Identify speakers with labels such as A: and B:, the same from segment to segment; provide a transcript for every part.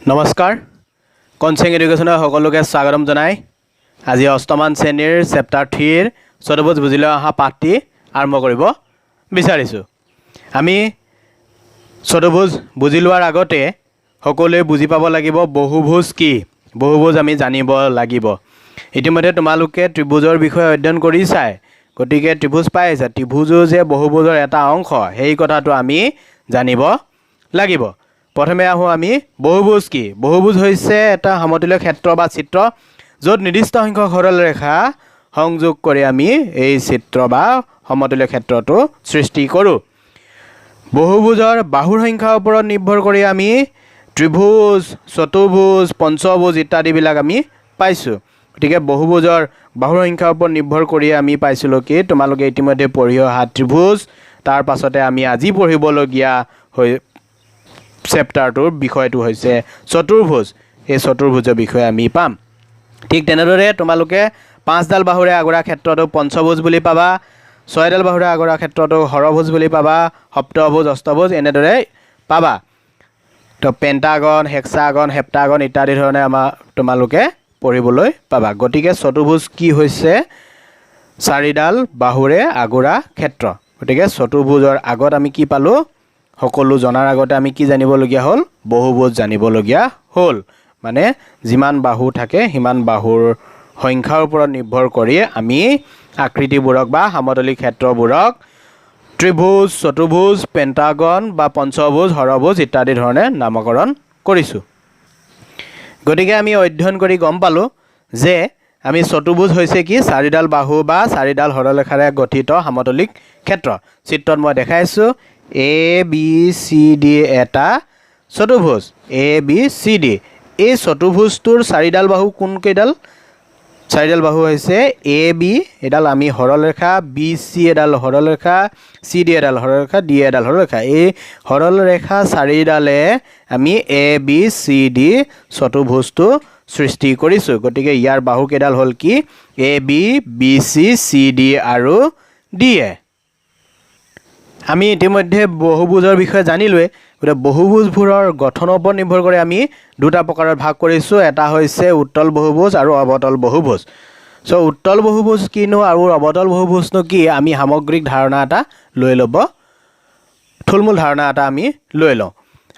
A: নমস্কাৰ কনসেং এডুকেশ্যনৰ সকলোকে স্বাগতম জনাই আজি অষ্টমান শ্ৰেণীৰ চেপ্টাৰ 3 ৰ চতুৰ্ভুজ বুজিলৈ অহা পাঠটি আৰম্ভ কৰিব বিচাৰিছো। আমি চতুৰ্ভুজ বুজি লোৱাৰ আগতে সকলোৱে বুজি পাব লাগিব বহুভুজ কি। বহুভুজ আমি জানিব লাগিব। ইতিমধ্যে তোমালোকে ত্ৰিভুজৰ বিষয়ে অধ্যয়ন কৰি চাই, গতিকে ত্ৰিভুজ পাইছা। ত্ৰিভুজো যে বহুভুজৰ এটা অংশ সেই কথাটো আমি জানিব লাগিব। প্ৰথমে আহো আমি বহুভুজ কি। বহুভুজ হৈছে এটা সমতুল্য ক্ষেত্ৰ বা চিত্ৰ য'ত নিৰ্দিষ্ট সংখ্যক সৰল ৰেখা সংযোগ কৰি আমি এই চিত্ৰ বা সমতুল্য ক্ষেত্ৰটো সৃষ্টি কৰোঁ। বহুভুজৰ বাহুৰ সংখ্যাৰ ওপৰত নিৰ্ভৰ কৰি আমি ত্ৰিভুজ, চতুৰ্ভুজ, পঞ্চভুজ ইত্যাদিবিলাক আমি পাইছোঁ। গতিকে বহুভুজৰ বাহুৰ সংখ্যাৰ ওপৰত নিৰ্ভৰ কৰি আমি পাইছিলোঁ কি তোমালোকে ইতিমধ্যে পঢ়ি অহা ত্ৰিভুজ, তাৰ পাছতে আমি আজি পঢ়িবলগীয়া চেপ্টাৰটোৰ বিষয়টো হৈছে চতুৰ্ভুজ। এই চতুৰ্ভুজৰ বিষয়ে আমি পাম। ঠিক তেনেদৰে তোমালোকে 5ডাল বাহুৰে আগৰা ক্ষেত্ৰটো পঞ্চভুজ বুলি পাবা, 6ডাল বাহুৰে আগৰা ক্ষেত্ৰটো হৰভুজ বুলি পাবা, সপ্তভুজ, অষ্টভুজ এনেদৰে পাবা। তো পেণ্টাগন, হেক্সাগন, হেপ্টাগন ইত্যাদি ধৰণে তোমালোকে পঢ়িবলৈ পাবা। গতিকে চতুৰ্ভুজ কি হৈছে 4ডাল বাহুৰে আগৰা ক্ষেত্ৰ। গতিকে চতুৰ্ভুজৰ আগত আমি কি পালোঁ, সকলো জনাৰ আগতে আমি কি জানিবলগীয়া হ'ল, বহুভুজ জানিবলগীয়া হ'ল। মানে যিমান বাহু থাকে সিমান বাহুৰ সংখ্যাৰ ওপৰত নিৰ্ভৰ কৰি আমি আকৃতিবোৰক বা সমতলী ক্ষেত্ৰবোৰক ত্ৰিভুজ, চতুৰ্ভুজ, পেণ্টাগন বা পঞ্চভুজ, হৰভুজ ইত্যাদি ধৰণে নামকৰণ কৰিছোঁ। গতিকে আমি অধ্যয়ন কৰি গম পালোঁ যে আমি চতুৰ্ভুজ হৈছে কি 4ডাল বাহু বা 4ডাল সৰলৰেখাৰে গঠিত সমতলী ক্ষেত্ৰ। চিত্ৰত মই দেখাইছোঁ ABCD এটা চতুৰ্ভুজ ABCD। এই চতুৰ্ভুজটোৰ 4ডাল বাহু কোনকেইডাল? 4ডাল বাহু হৈছে AB এডাল আমি সৰলৰেখা, BC এডাল সৰলৰেখা, CD এডাল সৰলৰেখা, D এডাল সৰলৰেখা। এই সৰলৰেখা 4ডালে আমি ABCD চতুৰ্ভুজটো সৃষ্টি কৰিছোঁ। গতিকে ইয়াৰ বাহু কেইডাল হ'ল কি AB, BC, CD আৰু D। আমি ইতিমধ্যে বহুভুজৰ বিষয়ে জানিলোৱে। গতিকে বহুভুজবোৰৰ গঠনৰ ওপৰত নিৰ্ভৰ কৰি আমি দুটা প্ৰকাৰত ভাগ কৰিছোঁ। এটা হৈছে উত্তল বহুভুজ আৰু অৱতল বহুভুজ। উত্তল বহুভুজ কিনো আৰু অৱতল বহুভুজনো কি, আমি সামগ্ৰিক ধাৰণা এটা লৈ ল'ব, থুলমূল ধাৰণা এটা আমি লৈ লওঁ।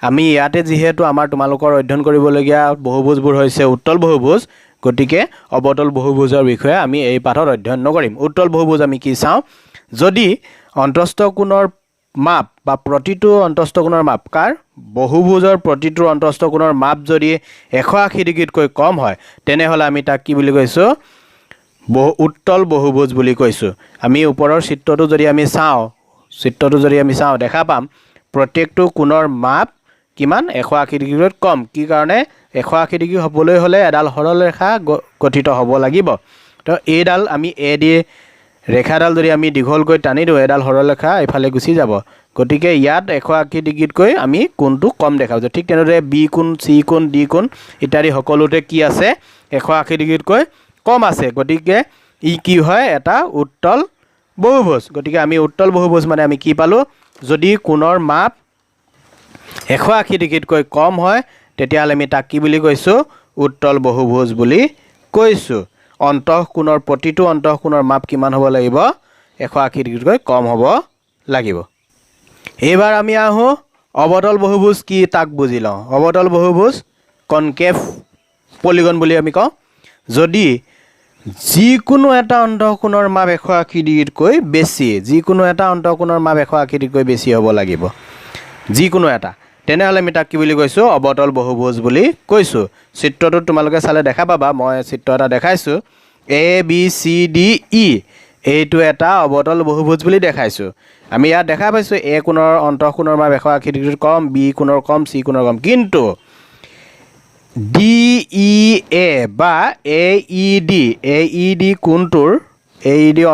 A: আমি ইয়াতে যিহেতু তোমালোকৰ অধ্যয়ন কৰিবলগীয়া বহুভুজবোৰ হৈছে উত্তল বহুভুজ, গতিকে অৱতল বহুভুজৰ বিষয়ে আমি এই পাঠত অধ্যয়ন নকৰিম। উত্তল বহুভুজ আমি কি চাওঁ, যদি অন্তস্থ কোণৰ মাপ বা প্ৰতিটো অন্তস্থ কোণৰ মাপ কাৰ বহুভুজৰ প্ৰতিটো অন্তস্থ কোণৰ মাপ যদি 180 ডিগ্ৰীতকৈ কম হয় তেনেহ'লে আমি তাক কি বুলি কৈছোঁ, উত্তল বহুভুজ বুলি কৈছোঁ। আমি ওপৰৰ চিত্ৰটো যদি আমি চাওঁ দেখা পাম প্ৰত্যেকটো কোণৰ মাপ কিমান 180 ডিগ্ৰীত কম। কি কাৰণে 180 ডিগ্ৰী হ'বলৈ হ'লে এডাল সৰলৰেখা গঠিত হ'ব লাগিব। তো এইডাল আমি AD ৰেখাডাল যদি আমি দীঘলকৈ টানি দিওঁ এডাল সৰলৰেখা এইফালে গুচি যাব। গতিকে ইয়াত 180 ডিগ্ৰীতকৈ আমি কোণটো কম দেখা পাইছোঁ। ঠিক তেনেদৰে B কোণ, C কোণ, D কোণ ইত্যাদি সকলোতে কি আছে 180 ডিগ্ৰীতকৈ কম আছে। গতিকে ই কি হয় এটা উত্তল বহুভুজ। গতিকে আমি উত্তল বহুভুজ মানে আমি কি পালোঁ, যদি কোণৰ মাপ 180 ডিগ্ৰীতকৈ কম হয় তেতিয়াহ'লে আমি তাক কি বুলি কৈছোঁ, উত্তল বহুভুজ বুলি কৈছোঁ। অন্তঃকোণৰ প্ৰতিটো অন্তঃকোণৰ মাপ কিমান হ'ব লাগিব, 180 ডিগ্ৰীতকৈ কম হ'ব লাগিব। এইবাৰ আমি আহোঁ অৱতল বহুভুজ কি তাক বুজি লওঁ। অৱতল বহুভুজ কনকেভ পলিগন বুলি আমি কওঁ। যদি যিকোনো এটা অন্তঃকোণৰ মাপ 180 ডিগ্ৰীতকৈ বেছি, যিকোনো এটা অন্তঃকোণৰ মাপ 180 ডিগ্ৰীতকৈ বেছি হ'ব লাগিব যিকোনো এটা, তেনেহ'লে আমি তাক কি বুলি কৈছোঁ, অৱতল বহুভুজ বুলি কৈছোঁ। চিত্ৰটোত তোমালোকে চালে দেখা পাবা, মই চিত্ৰ এটা দেখাইছোঁ ABCDE এইটো এটা অৱতল বহুভুজ বুলি দেখাইছোঁ। আমি ইয়াত দেখা পাইছোঁ A কোণৰ অন্তঃকোণৰ মাপ 180 ডিগ্ৰীত কম, B কোণৰ কম, C কোণৰ কম, কিন্তু DEA বা AED কোণটোৰ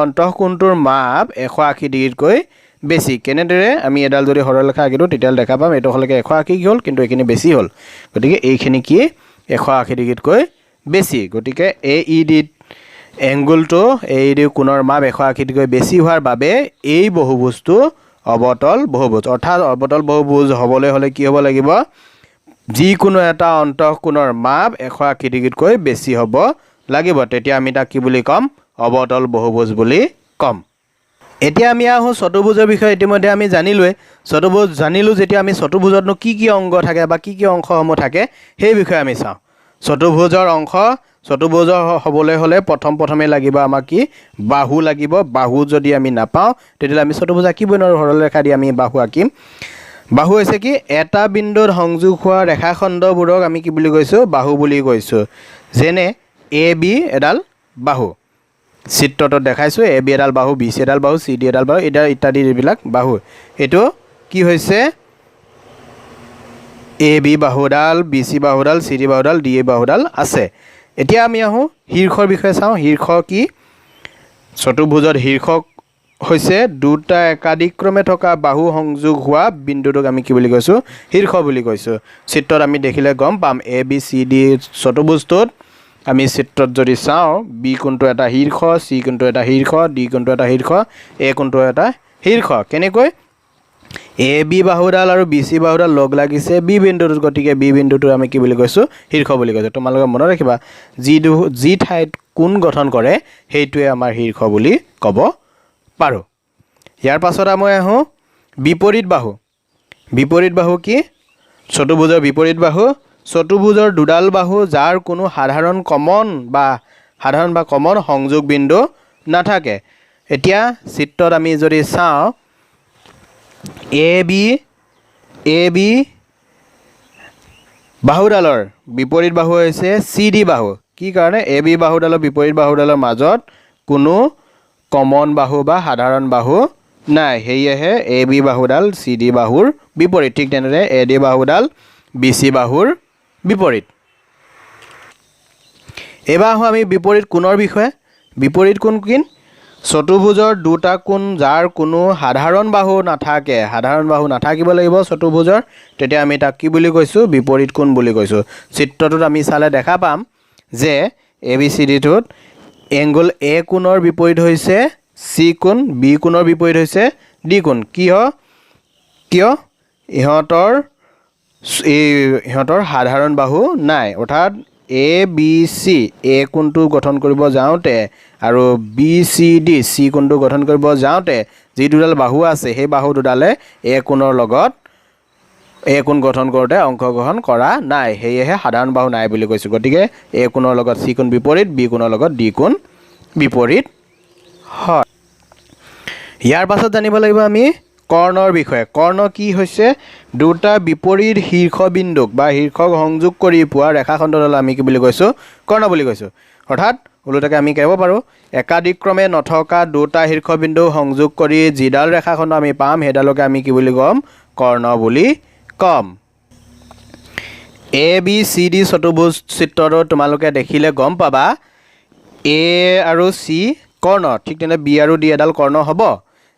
A: অন্তঃকোণটোৰ মাপ 180 ডিগ্ৰীতকৈ বেছি। কেনেদৰে, আমি এডাল যদি সৰলৰেখা আঁকিলোঁ তেতিয়াহ'লে দেখা পাম এইটো হ'লে 180 হ'ল, কিন্তু এইখিনি বেছি হ'ল। গতিকে এইখিনি কি 180 ডিগ্ৰীতকৈ বেছি। গতিকে AED এংগুলটো AED কোণৰ মাপ 180 ডিগ্ৰীতকৈ বেছি হোৱাৰ বাবে এই বহুভুজটো অৱতল বহুভুজ। অৰ্থাৎ অৱতল বহুভুজ হ'বলৈ হ'লে কি হ'ব লাগিব, যিকোনো এটা অন্তঃকোণৰ মাপ 180 ডিগ্ৰীতকৈ বেছি হ'ব লাগিব তেতিয়া আমি তাক কি বুলি ক'ম অৱতল বহুভুজ বুলি ক'ম এতিয়া আমি আহো চতুৰ্ভুজৰ বিষয়ে ইতিমধ্যে আমি জানিলোৱে চতুৰ্ভুজ জানিলো যেতিয়া আমি চতুৰ্ভুজতনো কি অংগ থাকে বা কি অংশসমূহ থাকে সেই বিষয়ে আমি চাওঁ চতুৰ্ভুজৰ অংশ চতুৰ্ভুজৰ হ'বলৈ হ'লে প্ৰথমে লাগিব আমাক কি বাহু লাগিব বাহু যদি আমি নাপাওঁ তেতিয়া আমি চতুৰ্ভুজ আঁকিবই নোৱাৰোঁ সৰল ৰেখা দি আমি বাহু আঁকিম বাহু হৈছে কি এটা বিন্দুত সংযোগ হোৱা ৰেখাখণ্ডবোৰক আমি কি বুলি কৈছোঁ বাহু বুলি কৈছোঁ যেনে এ বি এডাল বাহু চিত্ৰটো দেখাইছোঁ এ বি এডাল বাহু বি চি এডাল বাহু চি ডি এডাল বাহু এটা ইত্যাদি এইবিলাক বাহু এইটো কি হৈছে এ বি বাহুডাল বি চি বাহুডাল চি ডি বাহুডাল ডি এ বাহুডাল আছে এতিয়া আমি আহোঁ শীৰ্ষৰ বিষয়ে চাওঁ শীৰ্ষ কি চতুৰ্ভুজত শীৰ্ষক হৈছে দুটা একাদিক্ৰমে থকা বাহু সংযোগ হোৱা বিন্দুটোক আমি কি বুলি কৈছোঁ শীৰ্ষ বুলি কৈছোঁ চিত্ৰত আমি দেখিলে গম পাম এ বি চি ডি চতুৰ্ভুজটোত আমি চিত্ৰত যদি চাওঁ বি কোণটো এটা শীৰ্ষ চি কোণটো এটা শীৰ্ষ ডি কোণটো এটা শীৰ্ষ এ কোণটো এটা শীৰ্ষ কেনেকৈ এ বি বাহুডাল আৰু বি চি বাহুডাল লগ লাগিছে বি বিন্দুটোত গতিকে বি বিন্দুটো আমি কি বুলি কৈছোঁ শীৰ্ষ বুলি কৈছোঁ তোমালোকে মনত ৰাখিবা যি ঠাইত কোণ গঠন কৰে সেইটোৱে আমাৰ শীৰ্ষ বুলি ক'ব পাৰোঁ ইয়াৰ পাছত আমি আহোঁ বিপৰীত বাহু কি চতুৰ্ভুজৰ বিপৰীত বাহু চতুৰ্ভুজৰ দুডাল বাহু যাৰ কোনো সাধাৰণ বা কমন সংযোগ বিন্দু নাথাকে এতিয়া চিত্ৰত আমি যদি চাওঁ এ বি বাহুডালৰ বিপৰীত বাহু হৈছে চি ডি বাহু কি কাৰণে এ বি বাহুডালৰ বিপৰীত বাহুডালৰ মাজত কোনো কমন বাহু বা সাধাৰণ বাহু নাই সেয়েহে এ বি বাহুডাল চি ডি বাহুৰ বিপৰীত ঠিক তেনেদৰে এ ডি বাহুডাল বি চি বাহুৰ বিপৰীত এবাৰ আহোঁ আমি বিপৰীত কোণৰ বিষয়ে বিপৰীত কোণ কি চতুৰ্ভুজৰ দুটা কোণ যাৰ কোনো সাধাৰণ বাহু নাথাকিব লাগিব চতুৰ্ভুজৰ তেতিয়া আমি তাক কি বুলি কৈছোঁ বিপৰীত কোণ বুলি কৈছোঁ চিত্ৰটোত আমি চালে দেখা পাম যে এ বি চি ডিটোত এংগল এ কোণৰ বিপৰীত হৈছে চি কোণ বি কোণৰ বিপৰীত হৈছে ডি কোণ কিয় ইহঁতৰ সাধাৰণ বাহু নাই অৰ্থাৎ এ বি চি এ কোণটো গঠন কৰিব যাওঁতে আৰু বি চি ডি চি কোণটো গঠন কৰিব যাওঁতে যি দুডাল বাহু আছে সেই বাহু দুডালে এ কোণৰ লগত এ কোণ গঠন কৰোঁতে অংশগ্ৰহণ কৰা নাই সেয়েহে সাধাৰণ বাহু নাই বুলি কৈছোঁ গতিকে এ কোণৰ লগত চি কোণ বিপৰীত বি কোণৰ লগত ডি কোণ বিপৰীত হয় ইয়াৰ পাছত জানিব লাগিব আমি কৰ্ণৰ বিষয়ে কৰ্ণ কি হৈছে দুটা বিপৰীত শীৰ্ষবিন্দুক বা শীৰ্ষক সংযোগ কৰি পোৱা ৰেখাখণ্ডডাল আমি কি বুলি কৈছোঁ কৰ্ণ বুলি কৈছোঁ অৰ্থাৎ ওলোটাকে আমি ক'ব পাৰোঁ একাদিক্ৰমে নথকা দুটা শীৰ্ষবিন্দু সংযোগ কৰি যিডাল ৰেখাখণ্ড আমি পাম সেইডালকে আমি কি বুলি ক'ম কৰ্ণ বুলি ক'ম এ বি চি ডি চতুৰ্ভুজ চিত্ৰটো তোমালোকে দেখিলে গম পাবা এ আৰু চি কৰ্ণ ঠিক তেনে বি আৰু ডি এডাল কৰ্ণ হ'ব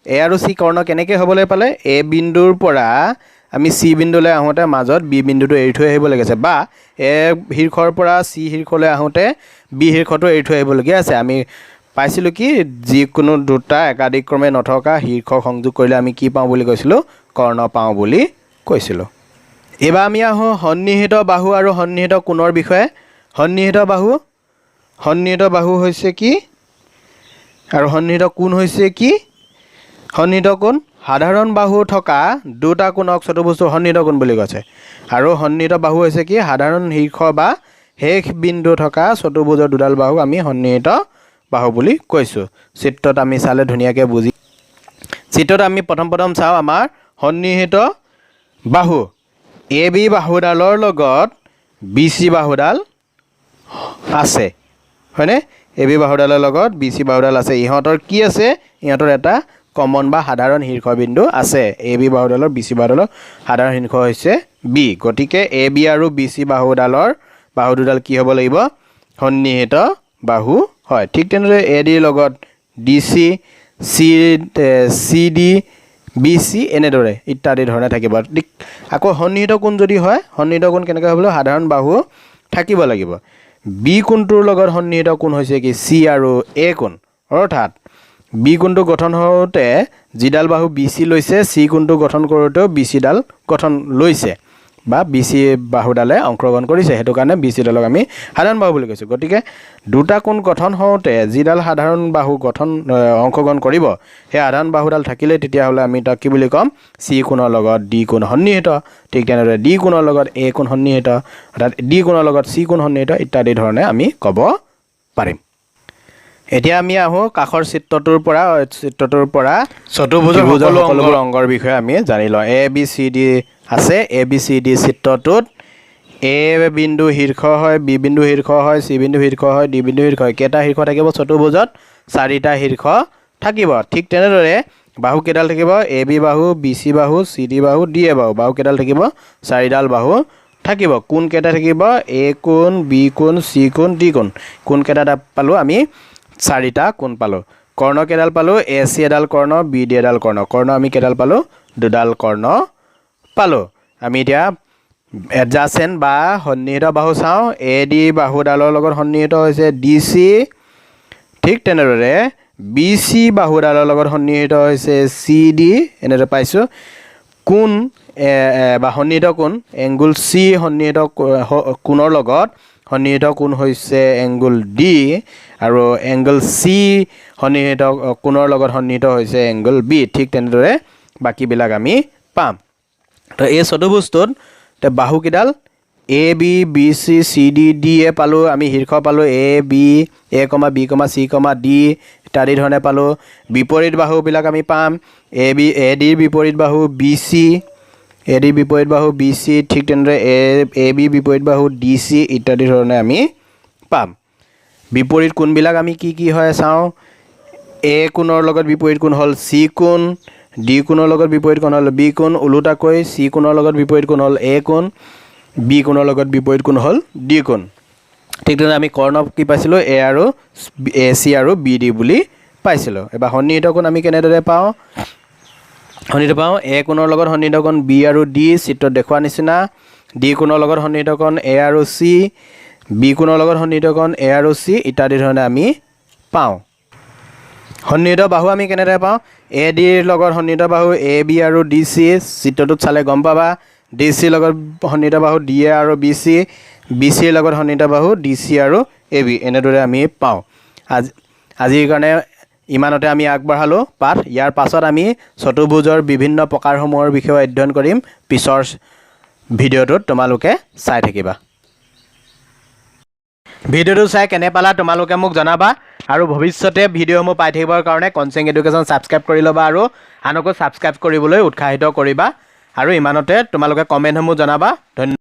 A: এ আৰু চি কৰ্ণ কেনেকৈ হ'বলৈ পালে এ বিন্দুৰ পৰা আমি চি বিন্দুলৈ আহোঁতে মাজত বি বিন্দুটো এৰি থৈ আহিব লাগিছে বা এ শীৰ্ষৰ পৰা চি শীৰ্ষলৈ আহোঁতে বি শীৰ্ষটো এৰি থৈ আহিবলগীয়া আছে আমি পাইছিলোঁ কি যিকোনো দুটা একাদিক্ৰমে নথকা শীৰ্ষক সংযোগ কৰিলে আমি কি পাওঁ বুলি কৈছিলোঁ কৰ্ণ পাওঁ বুলি কৈছিলোঁ এইবাৰ আমি আহোঁ সন্নিহিত বাহু আৰু সন্নিহিত কোণৰ বিষয়ে সন্নিহিত বাহু হৈছে কি আৰু সন্নিহিত কোণ হৈছে কি সন্নিহিত কোণ সাধাৰণ বাহু থকা দুটা কোণক চতুৰ্ভুজৰ সন্নিহিত কোণ বুলি কৈছে আৰু সন্নিহিত বাহু হৈছে কি সাধাৰণ শীৰ্ষ বা শেষ বিন্দু থকা চতুৰ্ভুজৰ দুডাল বাহু আমি সন্নিহিত বাহু বুলি কৈছোঁ চিত্ৰত আমি চালে ধুনীয়াকৈ বুজি চিত্ৰত আমি প্ৰথম চাওঁ আমাৰ সন্নিহিত বাহু এ বি বাহুডালৰ লগত বি চি বাহুডাল আছে হয়নে এ বি বাহুডালৰ লগত বি চি বাহুডাল আছে ইহঁতৰ কি আছে ইহঁতৰ এটা কমন বা সাধাৰণ শীৰ্ষবিন্দু আছে এ বি বাহুডালৰ বি চি বাহুডালৰ সাধাৰণ শীৰ্ষ হৈছে বি গতিকে এ বি আৰু বি চি বাহু দুডাল কি হ'ব লাগিব সন্নিহিত বাহু হয় ঠিক তেনেদৰে এ ডিৰ লগত D C C D B C এনেদৰে ইত্যাদি ধৰণে থাকিব আকৌ সন্নিহিত কোণ যদি হয় সন্নিহিত কোণ কেনেকৈ হ'ব সাধাৰণ বাহু থাকিব লাগিব বি কোণটোৰ লগত সন্নিহিত কোণ হৈছে কি চি আৰু এ কোণ অৰ্থাৎ বি কোণটো গঠন হওঁতে যিডাল বাহু বি চি লৈছে চি কোণটো গঠন কৰোঁতেও বি চিডাল গঠন লৈছে বা BC বাহুডালে অংশগ্ৰহণ কৰিছে হেতু কাৰণে BC ডালক আমি সাধাৰণ বাহু বুলি কৈছো গতিকে দুটা কোণ গঠন হওঁতে যিডাল সাধাৰণ বাহু গঠন অংশগ্ৰহণ কৰিব সেই সাধাৰণ বাহুডাল থাকিলে তেতিয়া হলে আমি তাক কি বুলি কম C কোণৰ লগত D কোণ সন্নিহিত ঠিক তেনেদৰে D কোণৰ লগত A কোণ সন্নিহিত অৰ্থাৎ D কোণৰ লগত C কোণ সন্নিহিত ইত্যাদি ধৰণে আমি ক'ব পাৰিম এতিয়া আমি আহো কাখৰ চিত্ৰটোৰ পৰা চতুৰ্ভুজৰ সকলোবোৰ অংগৰ বিষয়ে আমি জানি লওঁ A B C D আছে A B C D চিত্ৰটোত A বিন্দু শীৰ্ষ হয় B বিন্দু শীৰ্ষ হয় C বিন্দু শীৰ্ষ হয় D বিন্দু শীৰ্ষ হয় কেইটা শীৰ্ষ থাকিব চতুৰ্ভুজত চাৰিটা শীৰ্ষ থাকিব ঠিক তেনেদৰে বাহু কেইডাল থাকিব AB বাহু BC বাহু CD বাহু DA বাহু বাহু কেইডাল থাকিব চাৰিডাল বাহু থাকিব কোণ কেইটা থাকিব A কোণ B কোণ C কোণ D কোণ কোণ কেইটা পালো আমি চাৰিটা কোণ পালো কৰ্ণ কেইডাল পালো AC এডাল কৰ্ণ BD এডাল কৰ্ণ কৰ্ণ আমি কেইডাল পালো দুডাল কৰ্ণ পালো আমি এতিয়া এডজাসেন্ট বা সন্নিহিত বাহু চাও AD বাহুডালৰ লগত সন্নিহিত হৈছে DC ঠিক তেনেদৰে BC বাহুডালৰ লগত সন্নিহিত হৈছে CD এনেদৰে পাইছো কোণ বা সন্নিহিত কোণ এংগুল C সন্নিহিত কোণৰ লগত সন্নিহিত কোণ হৈছে এংগুল D আৰু এংগুল C সন্নিহিত কোণৰ লগত সন্নিহিত হৈছে এংগুল B ঠিক তেনেদৰে বাকিবিলাক আমি পাম তো এই চতুৰ্ভুজটোত তে বাহু কিডাল AB BC CD DA পালো আমি শীৰ্ষ পালো AB A, B, C, D ইত্যাদি ধৰণে পালো বিপৰীত বাহু বিলাক আমি পাম AD বিপৰীত বাহু BC AD বিপৰীত বাহু BC ঠিক তেনেদৰে AB বিপৰীত বাহু DC ইত্যাদি ধৰণে আমি পাম বিপৰীত কোণবিলাক আমি কি হয় চাও A কোণৰ লগত বিপৰীত কোণ হল C কোণ D কোণৰ লগত বিপৰীত কোণ হল B কোণ উলুটাকৈ C কোণৰ লগত বিপৰীত কোণ হল A কোণ B কোণৰ লগত বিপৰীত কোণ হল D কোণ ঠিক তেনেদৰে আমি কৰ্ণ কি পাইছিলো A আৰু AC আৰু BD বুলি পাইছিলো এবা সন্নিহিত কোণ আমি কেনেদৰে পাও সন্নিহিত পাও A কোণৰ লগত সন্নিহিত কোণ B আৰু D চিত্ৰত দেখুৱা নিচিনা D কোণৰ লগত সন্নিহিত কোণ A আৰু C B কোণৰ লগত সন্নিহিত কোণ A আৰু C ইত্যাদি ধৰণে আমি পাও সন্নিহিত বাহু আমি কেনেদৰে পাও AD ৰ লগত সন্নিহিত বাহু AB আৰু DC চিত্ৰটোত চালে গম পাবা DC লগত সন্নিহিত বাহু DA আৰু BC BC ৰ লগত সন্নিহিত বাহু DC আৰু AB এনেদৰে আমি পাও আজিৰ কাৰণে ইমানতে আমি আগবঢ়ালো পাঠ ইয়াৰ পাছত আমি চতুৰ্ভুজৰ বিভিন্ন প্ৰকাৰসমূহৰ বিষয়ে অধ্যয়ন কৰিম পিছৰ ভিডিঅ'টোত তোমালোকে চাই থাকিবা ভিডিঅ'টো চাই কেনে পালা তোমালোকে মোক জনাবা আৰু ভৱিষ্যতে ভিডিঅ'সমূহ পাই থাকিবৰ কাৰণে কনচেং এডুকেশ্যন সাবস্ক্ৰাইব কৰি লবা আৰু আনকো সাবস্ক্ৰাইব কৰিবলৈ উৎসাহিত কৰিবা আৰু ইমানতে তোমালোকে কমেন্টসমূহ জনাবা ধন্যবাদ